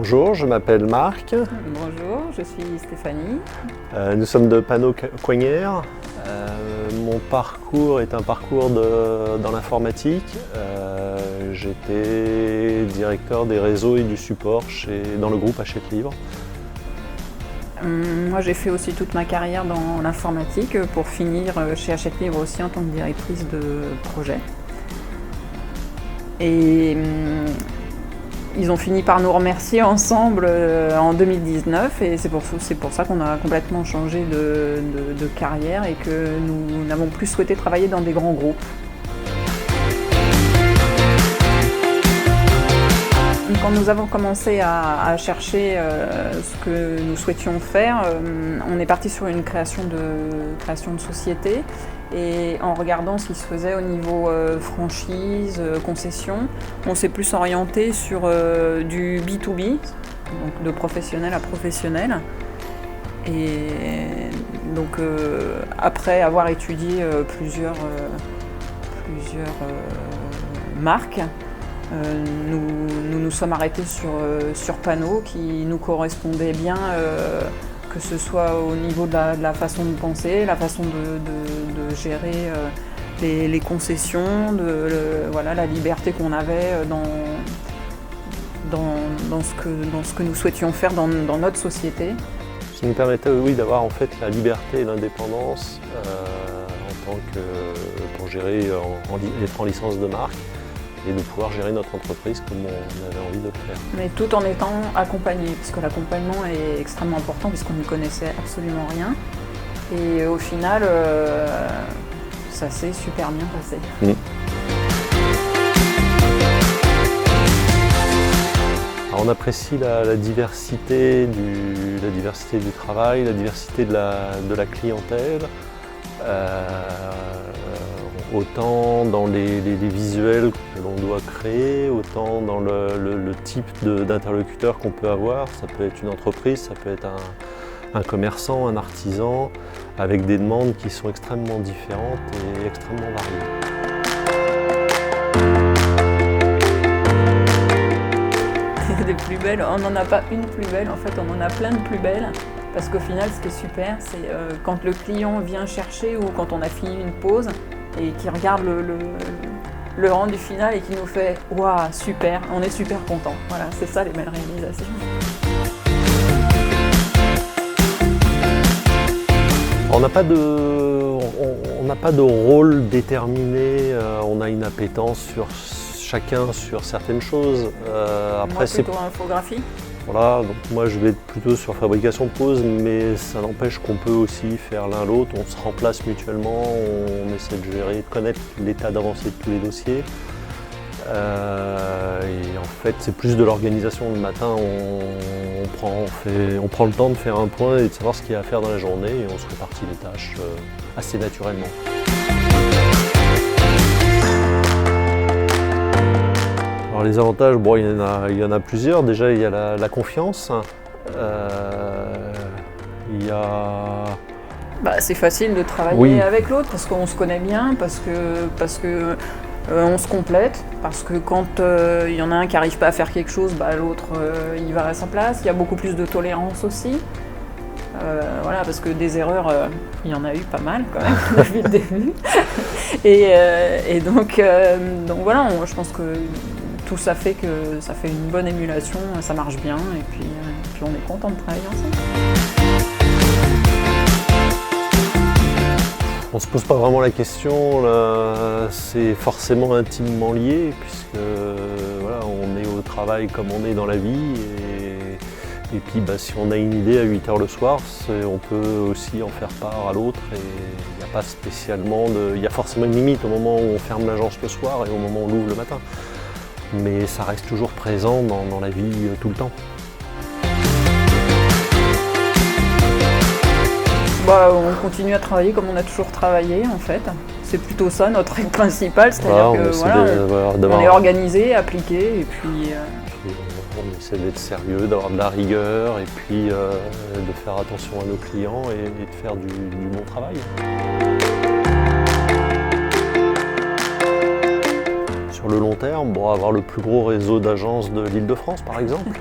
Bonjour, je m'appelle Marc. Bonjour, je suis Stéphanie. Nous sommes de Panot-Coignères. Mon parcours est un parcours dans l'informatique. J'étais directeur des réseaux et du support dans le groupe Hachette Livre. Moi j'ai fait aussi toute ma carrière dans l'informatique pour finir chez Hachette Livre aussi en tant que directrice de projet. Et ils ont fini par nous remercier ensemble en 2019 et c'est pour ça qu'on a complètement changé de carrière et que nous n'avons plus souhaité travailler dans des grands groupes. Quand nous avons commencé à chercher ce que nous souhaitions faire, on est parti sur une création de société. Et en regardant ce qui se faisait au niveau franchise, concession, on s'est plus orienté sur du B2B, donc de professionnel à professionnel. Et donc après avoir étudié plusieurs marques, nous sommes arrêtés sur Panot qui nous correspondait bien, que ce soit au niveau de la façon de penser, la façon de gérer les concessions, la liberté qu'on avait dans ce que nous souhaitions faire dans notre société. Ce qui nous permettait d'avoir en fait la liberté et l'indépendance pour gérer, être en licence de marque et de pouvoir gérer notre entreprise comme on avait envie de le faire. Mais tout en étant accompagné, parce que l'accompagnement est extrêmement important puisqu'on n'y connaissait absolument rien. Et au final, ça s'est super bien passé. Alors on apprécie la diversité du travail, la diversité de la clientèle. Autant dans les visuels que l'on doit créer, autant dans le type d'interlocuteur qu'on peut avoir. Ça peut être une entreprise, ça peut être un commerçant, un artisan, avec des demandes qui sont extrêmement différentes et extrêmement variées. Des plus belles, on n'en a pas une plus belle, en fait on en a plein de plus belles. Parce qu'au final, ce qui est super, c'est quand le client vient chercher ou quand on a fini une pause, et qui regarde le rendu final et qui nous fait « Waouh, super, on est super content ». Voilà, c'est ça les belles réalisations. On n'a pas de rôle déterminé, on a une appétence chacun sur certaines choses. Moi plutôt infographie. Voilà, donc moi je vais plutôt sur fabrication de pause, mais ça n'empêche qu'on peut aussi faire l'un l'autre, on se remplace mutuellement, on essaie de gérer, de connaître l'état d'avancée de tous les dossiers. Et en fait c'est plus de l'organisation le matin, on prend le temps de faire un point et de savoir ce qu'il y a à faire dans la journée et on se répartit les tâches assez naturellement. Alors les avantages, il y en a plusieurs. Déjà, il y a la confiance. C'est facile de travailler avec l'autre parce qu'on se connaît bien, parce que on se complète, parce que quand il y en a un qui n'arrive pas à faire quelque chose, l'autre il va à sa place. Il y a beaucoup plus de tolérance aussi. Parce que des erreurs, il y en a eu pas mal quand même depuis le début. Et donc voilà, je pense que tout ça fait que ça fait une bonne émulation, ça marche bien et puis on est content de travailler ensemble. On ne se pose pas vraiment la question, c'est forcément intimement lié puisque on est au travail comme on est dans la vie et puis si on a une idée à 8h le soir, on peut aussi en faire part à l'autre et il n'y a pas spécialement il y a forcément une limite au moment où on ferme l'agence le soir et au moment où on l'ouvre le matin. Mais ça reste toujours présent dans la vie tout le temps. On continue à travailler comme on a toujours travaillé en fait. C'est plutôt ça notre règle principale, c'est-à-dire on est organisé, appliqué et puis on essaie d'être sérieux, d'avoir de la rigueur et puis de faire attention à nos clients et de faire du bon travail. Sur sur le long terme, avoir le plus gros réseau d'agences de l'Île-de-France par exemple.